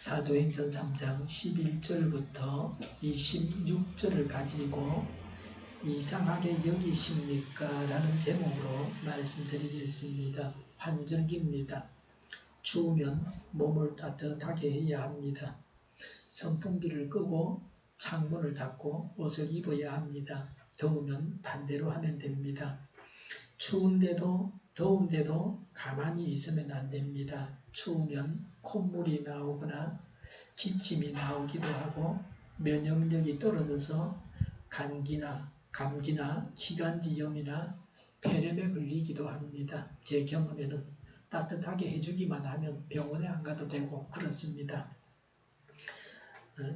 사도행전 3장 11절부터 26절을 가지고 이상하게 여기십니까? 라는 제목으로 말씀드리겠습니다. 환절기입니다. 추우면 몸을 따뜻하게 해야 합니다. 선풍기를 끄고 창문을 닫고 옷을 입어야 합니다. 더우면 반대로 하면 됩니다. 추운데도 더운데도 가만히 있으면 안 됩니다. 추우면 콧물이 나오거나 기침이 나오기도 하고 면역력이 떨어져서 감기나 기관지염이나 폐렴에 걸리기도 합니다. 제 경험에는 따뜻하게 해주기만 하면 병원에 안 가도 되고 그렇습니다.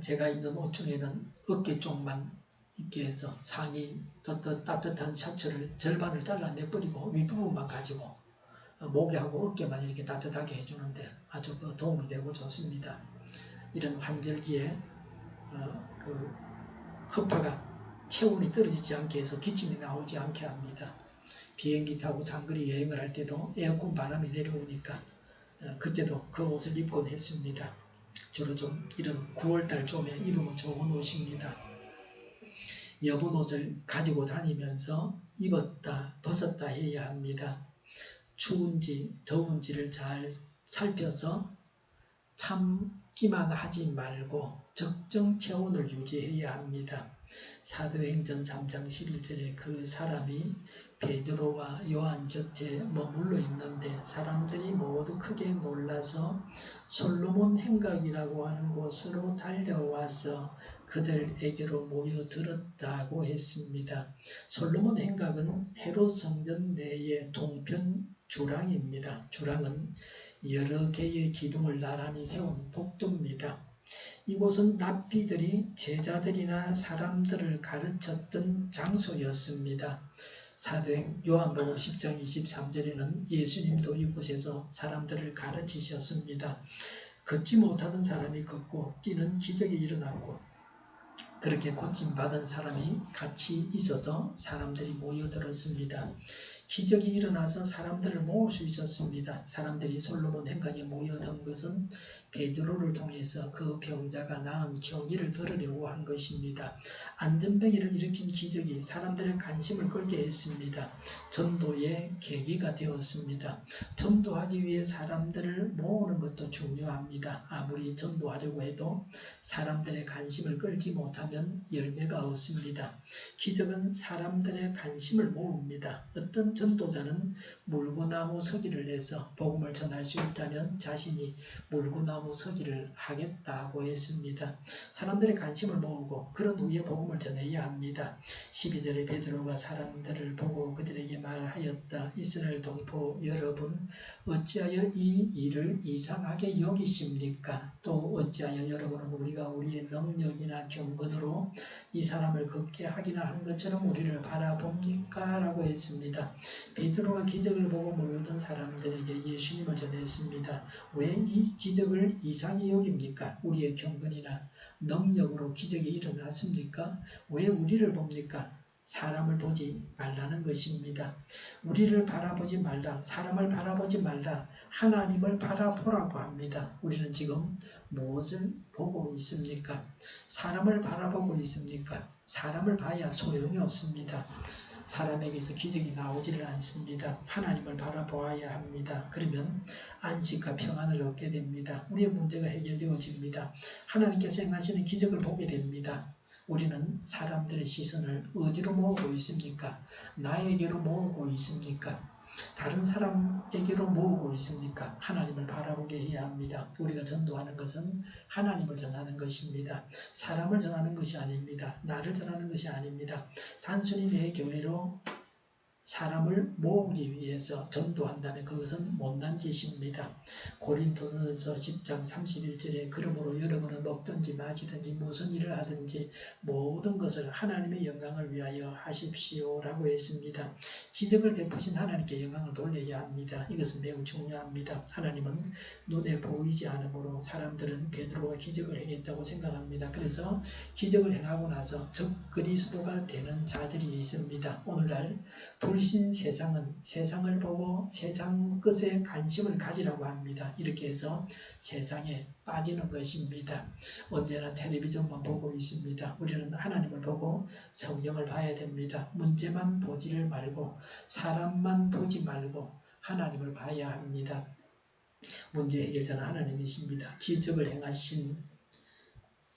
제가 입는 옷 중에는 어깨 쪽만 입게 해서 상의 따뜻한 셔츠를 절반을 잘라내버리고 윗부분만 가지고 목에하고 어깨만 이렇게 따뜻하게 해주는데 아주 도움이 되고 좋습니다. 이런 환절기에 허파가 체온이 떨어지지 않게 해서 기침이 나오지 않게 합니다. 비행기 타고 장거리 여행을 할 때도 에어컨 바람이 내려오니까 그때도 그 옷을 입곤 했습니다. 주로 좀 이런 9월달 쯤에 입으면 좋은 옷입니다. 여분 옷을 가지고 다니면서 입었다 벗었다 해야 합니다. 추운지 더운지를 잘 살펴서 참기만 하지 말고 적정 체온을 유지해야 합니다. 사도행전 3장 11절에 그 사람이 베드로와 요한 곁에 머물러 있는데 사람들이 모두 크게 놀라서 솔로몬 행각이라고 하는 곳으로 달려와서 그들에게로 모여들었다고 했습니다. 솔로몬 행각은 헤롯 성전 내의 동편 주랑입니다. 주랑은 여러 개의 기둥을 나란히 세운 복도입니다. 이곳은 랍비들이 제자들이나 사람들을 가르쳤던 장소였습니다. 사도행 요한복음 10장 23절에는 예수님도 이곳에서 사람들을 가르치셨습니다. 걷지 못하던 사람이 걷고 뛰는 기적이 일어났고 그렇게 고침받은 사람이 같이 있어서 사람들이 모여들었습니다. 기적이 일어나서 사람들을 모을 수 있었습니다. 사람들이 솔로몬 행각에 모여든 것은 베드로를 통해서 그 병자가 나은 경위를 들으려고 한 것입니다. 안전병이를 일으킨 기적이 사람들의 관심을 끌게 했습니다. 전도의 계기가 되었습니다. 전도하기 위해 사람들을 모으는 것도 중요합니다. 아무리 전도하려고 해도 사람들의 관심을 끌지 못하면 열매가 없습니다. 기적은 사람들의 관심을 모읍니다. 어떤 전도자는 물구나무 서기를 내서 복음을 전할 수 있다면 자신이 물구나무 서기를 하겠다고 했습니다. 사람들의 관심을 모으고 그런 후에 복음을 전해야 합니다. 12절에 베드로가 사람들을 보고 그들에게 말하였다. 이스라엘 동포 여러분, 어찌하여 이 일을 이상하게 여기십니까? 또 어찌하여 여러분은 우리가 우리의 능력이나 경건으로 이 사람을 걷게 하기나 한 것처럼 우리를 바라봅니까? 라고 했습니다. 베드로가 기적을 보고 모여든 사람들에게 예수님을 전했습니다. 왜 이 기적을 이상히 여깁니까? 우리의 경건이나 능력으로 기적이 일어났습니까? 왜 우리를 봅니까? 사람을 보지 말라는 것입니다. 우리를 바라보지 말라, 사람을 바라보지 말라, 하나님을 바라보라고 합니다. 우리는 지금 무엇을 보고 있습니까? 사람을 바라보고 있습니까? 사람을 봐야 소용이 없습니다. 사람에게서 기적이 나오지를 않습니다. 하나님을 바라보아야 합니다. 그러면 안식과 평안을 얻게 됩니다. 우리의 문제가 해결되어집니다. 하나님께서 행하시는 기적을 보게 됩니다. 우리는 사람들의 시선을 어디로 모으고 있습니까? 나에게로 모으고 있습니까? 다른 사람에게로 모으고 있습니까? 하나님을 바라보게 해야 합니다. 우리가 전도하는 것은 하나님을 전하는 것입니다. 사람을 전하는 것이 아닙니다. 나를 전하는 것이 아닙니다. 단순히 내 교회로 사람을 모으기 위해서 전도한다면 그것은 못난 짓입니다. 고린도전서 10장 31절에 그러므로 여러분은 먹든지 마시든지 무슨 일을 하든지 모든 것을 하나님의 영광을 위하여 하십시오 라고 했습니다. 기적을 베푸신 하나님께 영광을 돌려야 합니다. 이것은 매우 중요합니다. 하나님은 눈에 보이지 않으므로 사람들은 베드로가 기적을 행했다고 생각합니다. 그래서 기적을 행하고 나서 적 그리스도가 되는 자들이 있습니다. 오늘날 불신 세상은 세상을 보고 세상 것에 관심을 가지라고 합니다. 이렇게 해서 세상에 빠지는 것입니다. 언제나 텔레비전만 보고 있습니다. 우리는 하나님을 보고 성경을 봐야 됩니다. 문제만 보지를 말고 사람만 보지 말고 하나님을 봐야 합니다. 문제 해결자는 하나님이십니다. 기적을 행하신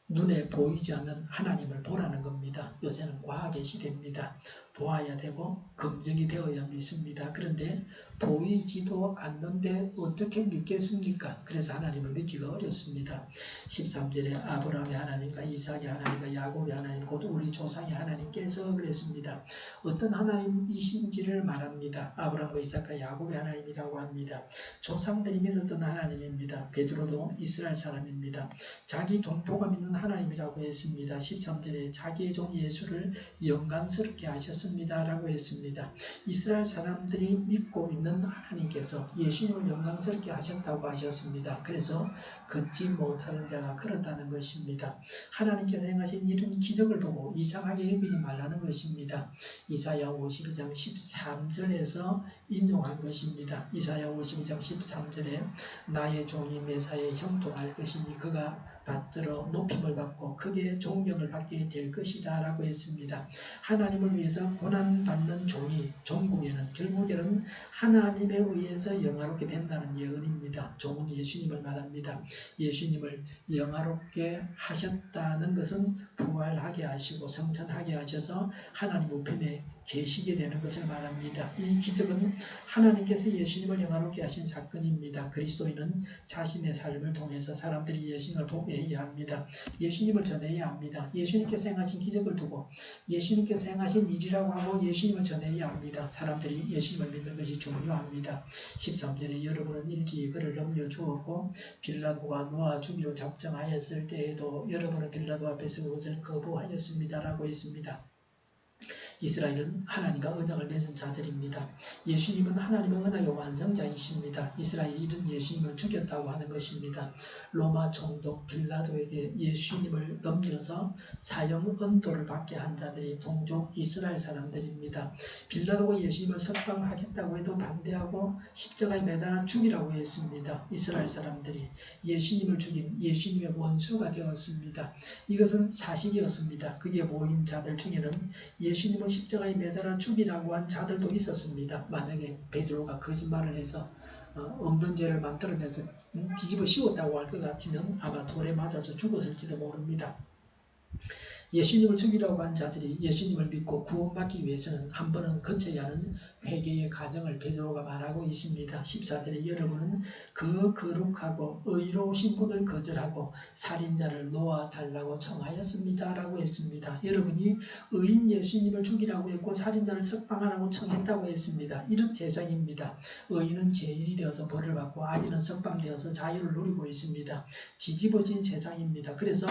눈에 보이지 않는 하나님을 보라는 겁니다. 요새는 과학의 시대입니다. 보아야 되고 검증이 되어야 믿습니다. 그런데 보이지도 않는데 어떻게 믿겠습니까? 그래서 하나님을 믿기가 어렵습니다. 13절에 아브라함의 하나님과 이삭의 하나님과 야곱의 하나님 곧 우리 조상의 하나님께서 그랬습니다. 어떤 하나님이신지를 말합니다. 아브라함과 이삭과 야곱의 하나님이라고 합니다. 조상들이 믿었던 하나님입니다. 베드로도 이스라엘 사람입니다. 자기 동포가 믿는 하나님이라고 했습니다. 13절에 자기의 종 예수를 영광스럽게 하셨습니다 라고 했습니다. 이스라엘 사람들이 믿고 있는 하나님께서 예수님을 영광스럽게 하셨다고 하셨습니다. 그래서 걷지 못하는 자가 걸었다는 것입니다. 하나님께서 행하신 이런 기적을 보고 이상하게 여기지 말라는 것입니다. 이사야 52장 13절에서 인용한 것입니다. 이사야 52장 13절에 나의 종이 메사에 형통할 것이니 그가 받들어 높임을 받고 크게 존경을 받게 될 것이다 라고 했습니다. 하나님을 위해서 고난받는 종이 종국에는 결국에는 하나님에 의해서 영화롭게 된다는 예언입니다. 종은 예수님을 말합니다. 예수님을 영화롭게 하셨다는 것은 부활하게 하시고 성천하게 하셔서 하나님 우편에 계시게 되는 것을 말합니다. 이 기적은 하나님께서 예수님을 영화롭게 하신 사건입니다. 그리스도인은 자신의 삶을 통해서 사람들이 예수님을 보게 해야 합니다. 예수님을 전해야 합니다. 예수님께서 행하신 기적을 두고 예수님께서 행하신 일이라고 하고 예수님을 전해야 합니다. 사람들이 예수님을 믿는 것이 중요합니다. 13절에 여러분은 일찍이 그를 넘겨주었고 빌라도가 놓아 주기로 작정하였을 때에도 여러분은 빌라도 앞에서 그것을 거부하였습니다 라고 했습니다. 이스라엘은 하나님과 언약을 맺은 자들입니다. 예수님은 하나님의 언약의 완성자이십니다. 이스라엘이 이런 예수님을 죽였다고 하는 것입니다. 로마 총독 빌라도에게 예수님을 넘겨서 사형 언도를 받게 한 자들이 동족 이스라엘 사람들입니다. 빌라도가 예수님을 석방하겠다고 해도 반대하고 십자가에 매달아 죽이라고 했습니다. 이스라엘 사람들이 예수님을 죽인 예수님의 원수가 되었습니다. 이것은 사실이었습니다. 그게 모인 자들 중에는 예수님을 십자가에 매달아 죽이라고 한 자들도 있었습니다. 만약에 베드로가 거짓말을 해서 없는 죄를 만들어내서 뒤집어 씌웠다고 할 것 같으면 아마 돌에 맞아서 죽었을지도 모릅니다. 예수님을 죽이라고 한 자들이 예수님을 믿고 구원받기 위해서는 한 번은 거쳐야 하는 회개의 과정을 베드로가 말하고 있습니다. 14절에 여러분은 그 거룩하고 의로우신 분을 거절하고 살인자를 놓아달라고 청하였습니다 라고 했습니다. 여러분이 의인 예수님을 죽이라고 했고 살인자를 석방하라고 청했다고 했습니다. 이런 세상입니다. 의인은 죄인이 되어서 벌을 받고 악인은 석방되어서 자유를 누리고 있습니다. 뒤집어진 세상입니다. 그래서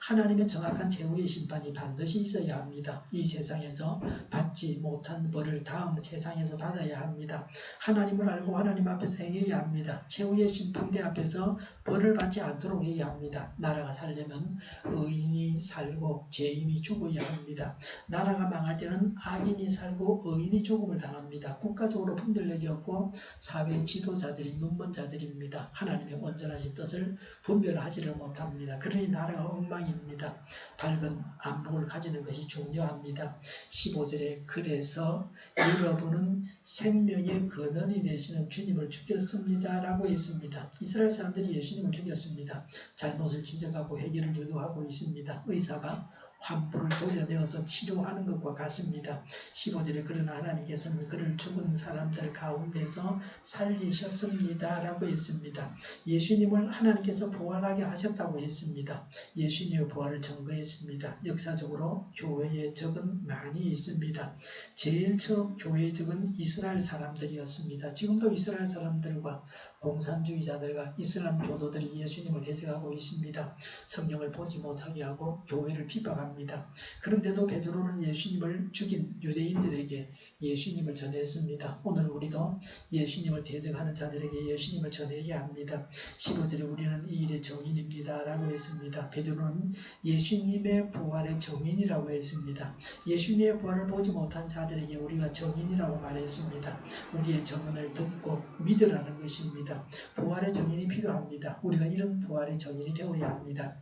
하나님의 정확한 최후의 심판이 반드시 있어야 합니다. 이 세상에서 받지 못한 벌을 다음 세상에서 받아야 합니다. 하나님을 알고 하나님 앞에서 행해야 합니다. 최후의 심판대 앞에서 벌을 받지 않도록 해야 합니다. 나라가 살려면 의인이 살고 죄인이 죽어야 합니다. 나라가 망할 때는 악인이 살고 의인이 죽음을 당합니다. 국가적으로 분별력이 없고 사회 지도자들이 눈먼 자들입니다. 하나님의 온전하신 뜻을 분별하지를 못합니다. 그러니 나라가 엉망입니다. 밝은 안목을 가지는 것이 중요합니다. 15절에 그래서 여러분은 생명의 근원이 되시는 주님을 죽였습니다 라고 했습니다. 이스라엘 사람들이 예수님을 죽였습니다. 잘못을 지적하고 회개를 유도하고 있습니다. 의사가 환부를 도려내어서 치료하는 것과 같습니다. 15절에 그러나 하나님께서는 그를 죽은 사람들 가운데서 살리셨습니다 라고 했습니다. 예수님을 하나님께서 부활하게 하셨다고 했습니다. 예수님의 부활을 증거했습니다. 역사적으로 교회의 적은 많이 있습니다. 제일 처음 교회의 적은 이스라엘 사람들이었습니다. 지금도 이스라엘 사람들과 공산주의자들과 이슬람 교도들이 예수님을 대적하고 있습니다. 성령을 보지 못하게 하고 교회를 비방합니다. 그런데도 베드로는 예수님을 죽인 유대인들에게 예수님을 전했습니다. 오늘 우리도 예수님을 대적하는 자들에게 예수님을 전해야 합니다. 15절에 우리는 이 일의 정인입니다. 것입니다 라고 했습니다. 베드로는 예수님의 부활의 증인이라고 했습니다. 예수님의 부활을 보지 못한 자들에게 우리가 증인이라고 말했습니다. 우리의 증언을 듣고 믿으라는 것입니다. 부활의 증인이 필요합니다. 우리가 이런 부활의 증인이 되어야 합니다.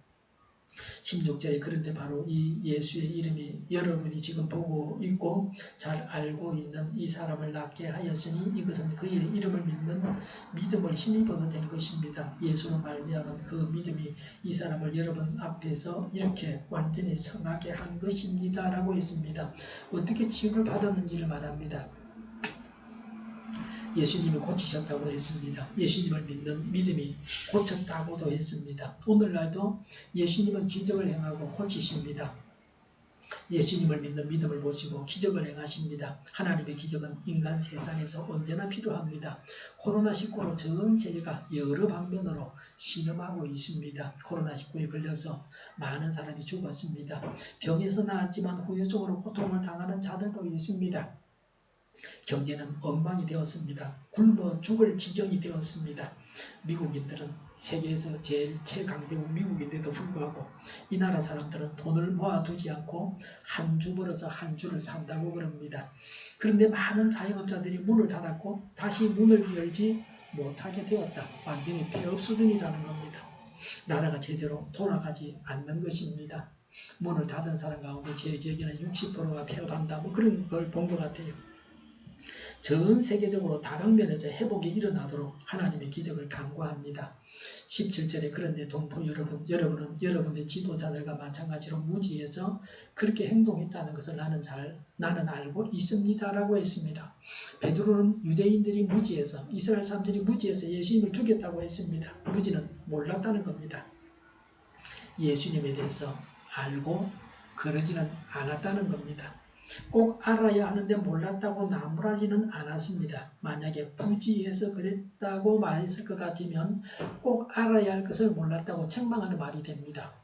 16절에 그런데 바로 이 예수의 이름이 여러분이 지금 보고 있고 잘 알고 있는 이 사람을 낫게 하였으니 이것은 그의 이름을 믿는 믿음을 힘입어서 된 것입니다. 예수로 말미암은 그 믿음이 이 사람을 여러분 앞에서 이렇게 완전히 성하게 한 것입니다 라고 했습니다. 어떻게 치유를 받았는지를 말합니다. 예수님이 고치셨다고 했습니다. 예수님을 믿는 믿음이 고쳤다고도 했습니다. 오늘날도 예수님은 기적을 행하고 고치십니다. 예수님을 믿는 믿음을 보시고 기적을 행하십니다. 하나님의 기적은 인간 세상에서 언제나 필요합니다. 코로나19로 전 세계가 여러 방면으로 신음하고 있습니다. 코로나19에 걸려서 많은 사람이 죽었습니다. 병에서 나았지만 후유증으로 고통을 당하는 자들도 있습니다. 경제는 엉망이 되었습니다. 굶어 죽을 지경이 되었습니다. 미국인들은 세계에서 제일 최강대국 미국인데도 불구하고 이 나라 사람들은 돈을 모아두지 않고 한 주 벌어서 한 주를 산다고 그럽니다. 그런데 많은 자영업자들이 문을 닫았고 다시 문을 열지 못하게 되었다. 완전히 폐업 수준이라는 겁니다. 나라가 제대로 돌아가지 않는 것입니다. 문을 닫은 사람 가운데 제 기억에는 60%가 폐업한다. 그런 걸 본 것 같아요. 전 세계적으로 다방면에서 회복이 일어나도록 하나님의 기적을 간구합니다. 17절에 그런데 동포 여러분은 여러분의 지도자들과 마찬가지로 무지해서 그렇게 행동했다는 것을 나는 알고 있습니다 라고 했습니다. 베드로는 유대인들이 무지해서 이스라엘 사람들이 무지해서 예수님을 죽였다고 했습니다. 무지는 몰랐다는 겁니다. 예수님에 대해서 알고 그러지는 않았다는 겁니다. 꼭 알아야 하는데 몰랐다고 나무라지는 않았습니다. 만약에 부지해서 그랬다고 말했을 것 같으면 꼭 알아야 할 것을 몰랐다고 책망하는 말이 됩니다.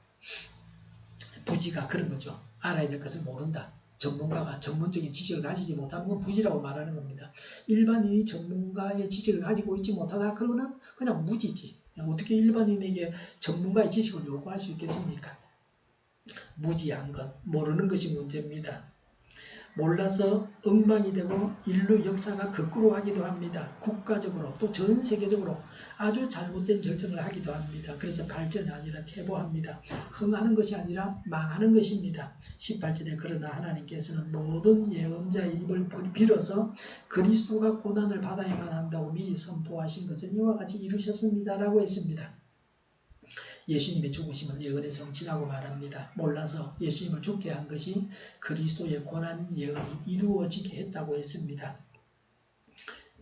부지가 그런 거죠. 알아야 될 것을 모른다. 전문가가 전문적인 지식을 가지지 못하는 건 부지라고 말하는 겁니다. 일반인이 전문가의 지식을 가지고 있지 못하다 그러면 그냥 무지지. 어떻게 일반인에게 전문가의 지식을 요구할 수 있겠습니까? 무지한 것, 모르는 것이 문제입니다. 몰라서 엉망이 되고 인류 역사가 거꾸로 가기도 합니다. 국가적으로 또 전 세계적으로 아주 잘못된 결정을 하기도 합니다. 그래서 발전이 아니라 퇴보합니다. 흥하는 것이 아니라 망하는 것입니다. 18절에 그러나 하나님께서는 모든 예언자의 입을 빌어서 그리스도가 고난을 받아야만 한다고 미리 선포하신 것은 이와 같이 이루셨습니다 라고 했습니다. 예수님의 죽으심을 예언의 성취라고 말합니다. 몰라서 예수님을 죽게 한 것이 그리스도의 고난 예언이 이루어지게 했다고 했습니다.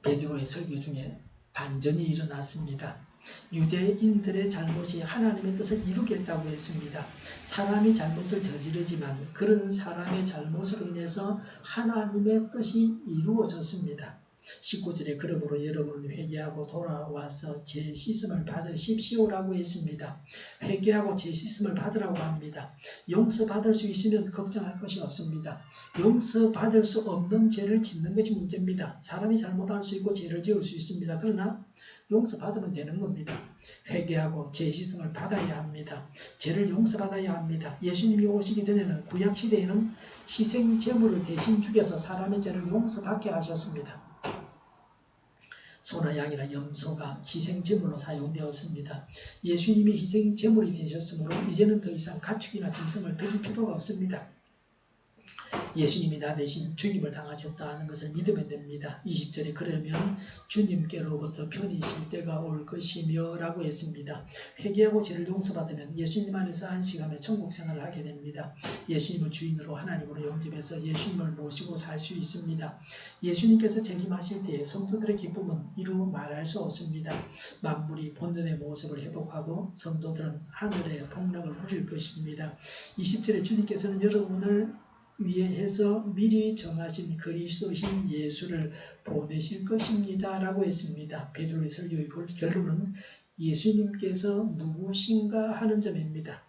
베드로의 설교 중에 반전이 일어났습니다. 유대인들의 잘못이 하나님의 뜻을 이루겠다고 했습니다. 사람이 잘못을 저지르지만 그런 사람의 잘못으로 인해서 하나님의 뜻이 이루어졌습니다. 19절에 그러므로 여러분은 회개하고 돌아와서 제 씻음을 받으십시오라고 했습니다. 회개하고 제 씻음을 받으라고 합니다. 용서받을 수 있으면 걱정할 것이 없습니다. 용서받을 수 없는 죄를 짓는 것이 문제입니다. 사람이 잘못할 수 있고 죄를 지을 수 있습니다. 그러나 용서받으면 되는 겁니다. 회개하고 제 씻음을 받아야 합니다. 죄를 용서받아야 합니다. 예수님이 오시기 전에는 구약시대에는 희생 제물을 대신 죽여서 사람의 죄를 용서받게 하셨습니다. 소나 양이나 염소가 희생제물로 사용되었습니다. 예수님이 희생제물이 되셨으므로 이제는 더 이상 가축이나 짐승을 드릴 필요가 없습니다. 예수님이 나 대신 죽임을 당하셨다 하는 것을 믿으면 됩니다. 20절에 그러면 주님께로부터 편히쉴 때가 올 것이며 라고 했습니다. 회개하고 죄를 용서받으면 예수님 안에서 안식하며 천국 생활을 하게 됩니다. 예수님을 주인으로 하나님으로 영접해서 예수님을 모시고 살 수 있습니다. 예수님께서 재림하실 때에 성도들의 기쁨은 이루 말할 수 없습니다. 만물이 본전의 모습을 회복하고 성도들은 하늘의 복락을 누릴 것입니다. 20절에 주님께서는 여러분을 위해서 미리 정하신 그리스도신 예수를 보내실 것입니다 라고 했습니다. 베드로의 설교의 결론은 예수님께서 누구신가 하는 점입니다.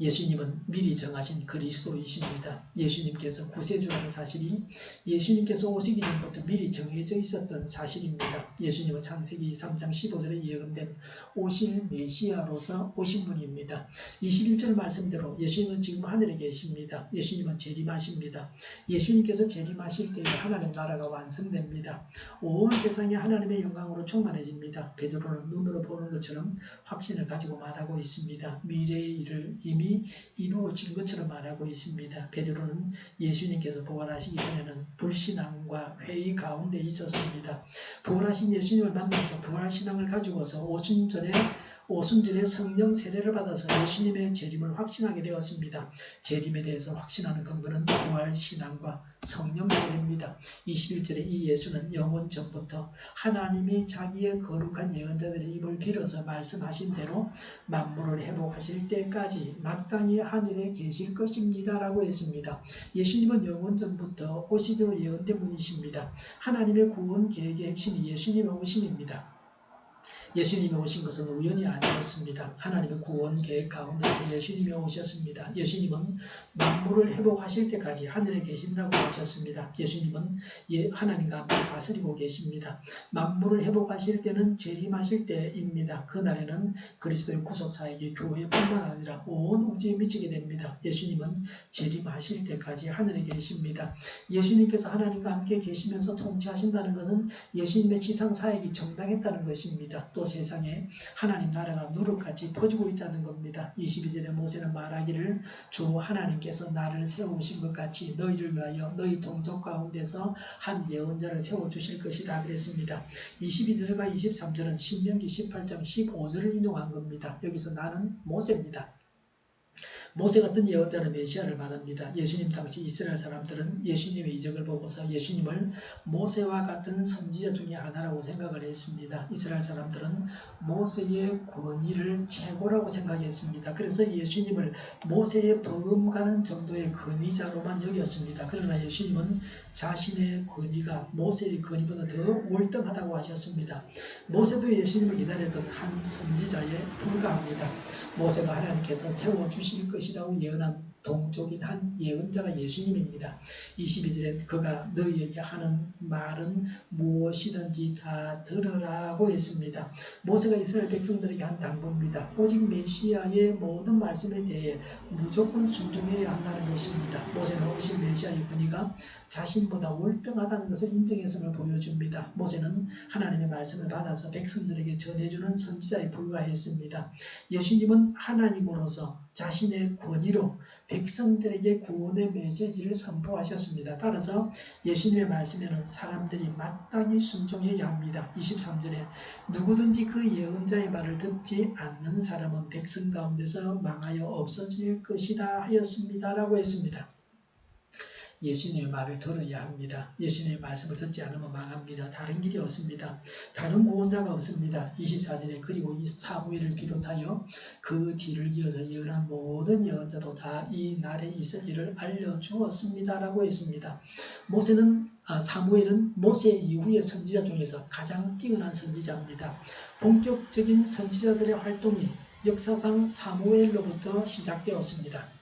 예수님은 미리 정하신 그리스도이십니다. 예수님께서 구세주라는 사실이 예수님께서 오시기 전부터 미리 정해져 있었던 사실입니다. 예수님은 창세기 3장 15절에 예언된 오실 메시아로서 오신 분입니다. 21절 말씀대로 예수님은 지금 하늘에 계십니다. 예수님은 재림하십니다. 예수님께서 재림하실 때에 하나님 나라가 완성됩니다. 온 세상이 하나님의 영광으로 충만해집니다. 베드로는 눈으로 보는 것처럼 확신을 가지고 말하고 있습니다. 미래의 일을 이미 이루어진 것처럼 말하고 있습니다. 베드로는 예수님께서 부활하시기 전에는 불신앙과 회의 가운데 있었습니다. 부활하신 예수님을 만나서 부활신앙을 가지고서 오순절에 성령 세례를 받아서 예수님의 재림을 확신하게 되었습니다. 재림에 대해서 확신하는 근거는 부활신앙과 성령 세례입니다. 21절에 이 예수는 영원 전부터 하나님이 자기의 거룩한 예언자들의 입을 빌어서 말씀하신 대로 만물을 회복하실 때까지 마땅히 하늘에 계실 것입니다 라고 했습니다. 예수님은 영원 전부터 오시기로 예언된 분이십니다. 하나님의 구원 계획의 핵심이 예수님의 오심입니다. 예수님이 오신 것은 우연이 아니었습니다. 하나님의 구원 계획 가운데서 예수님이 오셨습니다. 예수님은 만물을 회복하실 때까지 하늘에 계신다고 하셨습니다. 예수님은 하나님과 함께 다스리고 계십니다. 만물을 회복하실 때는 재림하실 때입니다. 그날에는 그리스도의 구속사역이 교회뿐만 아니라 온 우주에 미치게 됩니다. 예수님은 재림하실 때까지 하늘에 계십니다. 예수님께서 하나님과 함께 계시면서 통치하신다는 것은 예수님의 지상사역이 정당했다는 것입니다. 또 세상에 하나님 나라가 누룩같이 퍼지고 있다는 겁니다. 22절에 모세는 말하기를 주 하나님께서 나를 세우신 것 같이 너희를 위하여 너희 동족 가운데서 한 예언자를 세워주실 것이라 그랬습니다. 22절과 23절은 신명기 18장 15절을 인용한 겁니다. 여기서 나는 모세입니다. 모세 같은 예언자는 메시아를 말합니다. 예수님 당시 이스라엘 사람들은 예수님의 이적을 보고서 예수님을 모세와 같은 선지자 중에 하나라고 생각을 했습니다. 이스라엘 사람들은 모세의 권위를 최고라고 생각했습니다. 그래서 예수님을 모세에 버금가는 정도의 권위자로만 여겼습니다. 그러나 예수님은 자신의 권위가 모세의 권위보다 더 월등하다고 하셨습니다. 모세도 예수님을 기다렸던 한 선지자에 불과합니다. 모세가 하나님께서 세워주실 것이라고 예언한 동족인 한 예언자가 예수님입니다. 22절에 그가 너희에게 하는 말은 무엇이든지 다 들으라고 했습니다. 모세가 이스라엘 백성들에게 한 당부입니다. 오직 메시아의 모든 말씀에 대해 무조건 순종해야 한다는 것입니다. 모세는 오실 메시아의 권위가 자신보다 월등하다는 것을 인정했음을 보여줍니다. 모세는 하나님의 말씀을 받아서 백성들에게 전해주는 선지자에 불과했습니다. 예수님은 하나님으로서 자신의 권위로 백성들에게 구원의 메시지를 선포하셨습니다. 따라서 예수님의 말씀에는 사람들이 마땅히 순종해야 합니다. 23절에 누구든지 그 예언자의 말을 듣지 않는 사람은 백성 가운데서 망하여 없어질 것이다 하였습니다 라고 했습니다. 예수님의 말을 들어야 합니다. 예수님의 말씀을 듣지 않으면 망합니다. 다른 길이 없습니다. 다른 구원자가 없습니다. 24절에 그리고 이 사무엘을 비롯하여 그 뒤를 이어서 예언한 모든 예언자도 다 이 날에 있을 일을 알려주었습니다 라고 했습니다. 사무엘은 모세 이후의 선지자 중에서 가장 뛰어난 선지자입니다. 본격적인 선지자들의 활동이 역사상 사무엘로부터 시작되었습니다.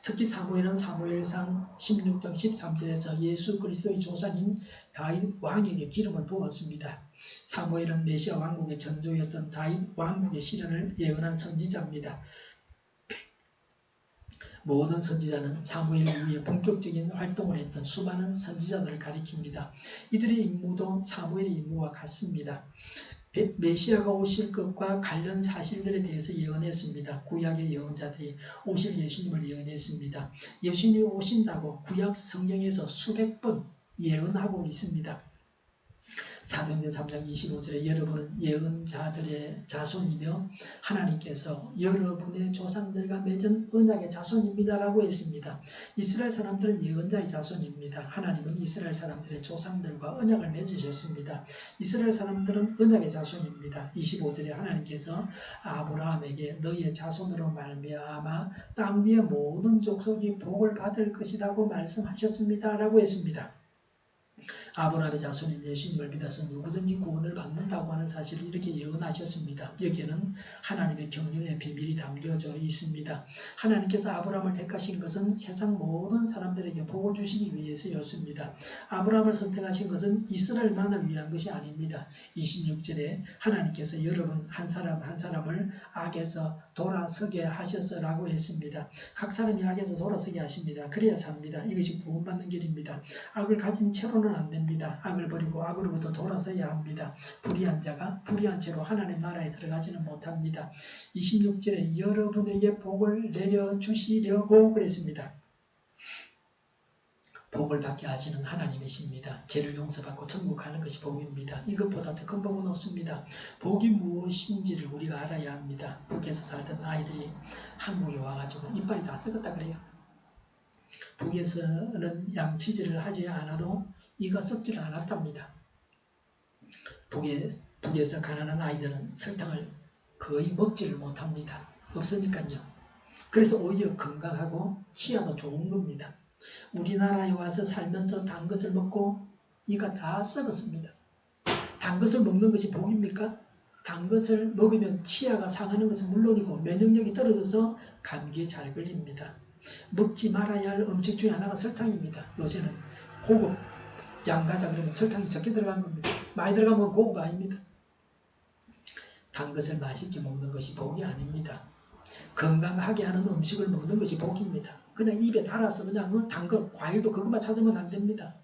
특히 사무엘은 사무엘상 16장 13절에서 예수 그리스도의 조상인 다윗 왕에게 기름을 부었습니다. 사무엘은 메시아 왕국의 전조였던 다윗 왕국의 실현을 예언한 선지자입니다. 모든 선지자는 사무엘 이후에 본격적인 활동을 했던 수많은 선지자들을 가리킵니다. 이들의 임무도 사무엘의 임무와 같습니다. 메시아가 오실 것과 관련 사실들에 대해서 예언했습니다. 구약의 예언자들이 오실 예수님을 예언했습니다. 예수님이 오신다고 구약 성경에서 수백 번 예언하고 있습니다. 사도행전 3장 25절에 여러분은 예언자들의 자손이며 하나님께서 여러분의 조상들과 맺은 언약의 자손입니다 라고 했습니다. 이스라엘 사람들은 예언자의 자손입니다. 하나님은 이스라엘 사람들의 조상들과 언약을 맺으셨습니다. 이스라엘 사람들은 언약의 자손입니다. 25절에 하나님께서 아브라함에게 너희의 자손으로 말미암아 땅 위의 모든 족속이 복을 받을 것이라고 말씀하셨습니다 라고 했습니다. 아브라함의 자손인 예수님을 믿어서 누구든지 구원을 받는다고 하는 사실을 이렇게 예언하셨습니다. 여기에는 하나님의 경륜의 비밀이 담겨져 있습니다. 하나님께서 아브라함을 택하신 것은 세상 모든 사람들에게 복을 주시기 위해서였습니다. 아브라함을 선택하신 것은 이스라엘만을 위한 것이 아닙니다. 26절에 하나님께서 여러분 한 사람 한 사람을 악에서 돌아서게 하셔서라고 했습니다. 각 사람이 악에서 돌아서게 하십니다. 그래야 삽니다. 이것이 구원받는 길입니다. 악을 가진 채로는 안 됩니다. 악을 버리고 악으로부터 돌아서야 합니다. 불의한 자가 불의한 채로 하나님 나라에 들어가지는 못합니다. 26절에 여러분에게 복을 내려주시려고 그랬습니다. 복을 받게 하시는 하나님이십니다. 죄를 용서받고 천국 가는 것이 복입니다. 이것보다 더 큰 복은 없습니다. 복이 무엇인지를 우리가 알아야 합니다. 북에서 살던 아이들이 한국에 와가지고 이빨이 다 썩었다 그래요. 북에서는 양치질을 하지 않아도 이가 썩지를 않았답니다. 북에서 가난한 아이들은 설탕을 거의 먹지를 못합니다. 없으니까요. 그래서 오히려 건강하고 치아도 좋은 겁니다. 우리나라에 와서 살면서 단 것을 먹고 이가 다 썩었습니다. 단 것을 먹는 것이 복입니까? 단 것을 먹으면 치아가 상하는 것은 물론이고 면역력이 떨어져서 감기에 잘 걸립니다. 먹지 말아야 할 음식 중에 하나가 설탕입니다. 요새는 고급 양가자 그러면 설탕이 적게 들어간 겁니다. 많이 들어가면 고급 아닙니다. 단 것을 맛있게 먹는 것이 복이 아닙니다. 건강하게 하는 음식을 먹는 것이 복입니다. 그냥 입에 달아서 그냥 단 거, 과일도 그것만 찾으면 안 됩니다.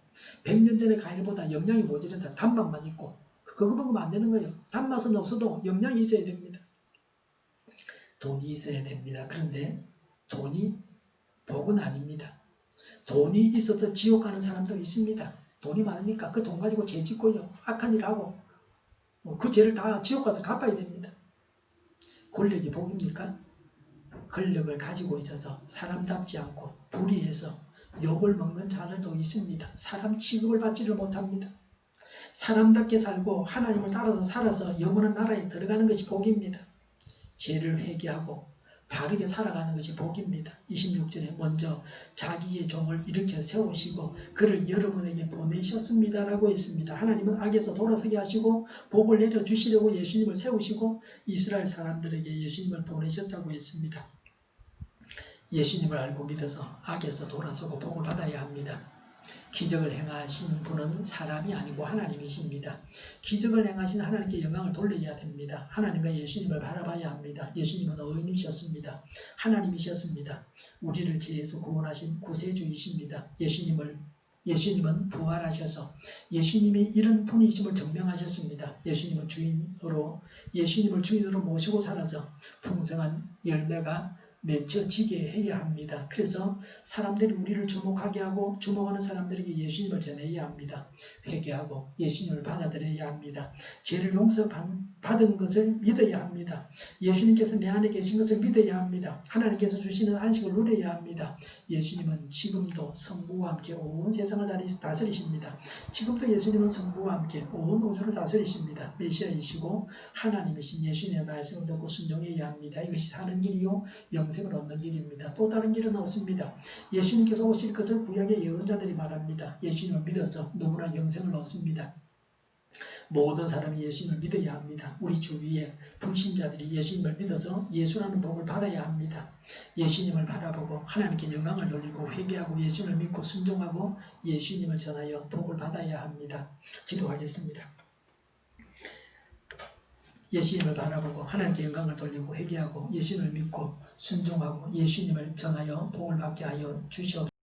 100년 전의 과일보다 영양이 모자란다. 단맛만 있고 그거 먹으면 안 되는 거예요. 단맛은 없어도 영양이 있어야 됩니다. 돈이 있어야 됩니다. 그런데 돈이 복은 아닙니다. 돈이 있어서 지옥 가는 사람도 있습니다. 돈이 많으니까 그 돈 가지고 죄 짓고요. 악한 일 하고 그 죄를 다 지옥 가서 갚아야 됩니다. 권력이 복입니까? 권력을 가지고 있어서 사람답지 않고 불의해서 욕을 먹는 자들도 있습니다. 사람 취급을 받지를 못합니다. 사람답게 살고 하나님을 따라서 살아서 영원한 나라에 들어가는 것이 복입니다. 죄를 회개하고 바르게 살아가는 것이 복입니다. 26절에 먼저 자기의 종을 일으켜 세우시고 그를 여러분에게 보내셨습니다 라고 했습니다. 하나님은 악에서 돌아서게 하시고 복을 내려주시려고 예수님을 세우시고 이스라엘 사람들에게 예수님을 보내셨다고 했습니다. 예수님을 알고 믿어서 악에서 돌아서고 복을 받아야 합니다. 기적을 행하신 분은 사람이 아니고 하나님이십니다. 기적을 행하신 하나님께 영광을 돌려야 됩니다. 하나님과 예수님을 바라봐야 합니다. 예수님은 의인이셨습니다. 하나님이셨습니다. 우리를 죄에서 구원하신 구세주이십니다. 예수님은 부활하셔서 예수님이 이런 분이심을 증명하셨습니다. 예수님을 주인으로 모시고 살아서 풍성한 열매가 맺혀지게 해야 합니다. 그래서 사람들이 우리를 주목하게 하고 주목하는 사람들에게 예수님을 전해야 합니다. 회개하고 예수님을 받아들여야 합니다. 죄를 용서받은 것을 믿어야 합니다. 예수님께서 내 안에 계신 것을 믿어야 합니다. 하나님께서 주시는 안식을 누려야 합니다. 예수님은 지금도 성부와 함께 온 세상을 다스리십니다. 지금도 예수님은 성부와 함께 온 우주를 다스리십니다. 메시아이시고 하나님이신 예수님의 말씀을 듣고 순종해야 합니다. 이것이 사는 길이요 영생을 얻는 길입니다. 또 다른 길은 없습니다. 예수님께서 오실 것을 구약의 예언자들이 말합니다. 예수님을 믿어서 누구나 영생을 얻습니다. 모든 사람이 예수님을 믿어야 합니다. 우리 주위에 불신자들이 예수님을 믿어서 예수라는 복을 받아야 합니다. 예수님을 바라보고 하나님께 영광을 돌리고 회개하고 예수님을 믿고 순종하고 예수님을 전하여 복을 받아야 합니다. 기도하겠습니다. 예수님을 바라보고 하나님께 영광을 돌리고 회개하고 예수님을 믿고 순종하고 예수님을 전하여 복을 받게 하여 주시옵소서.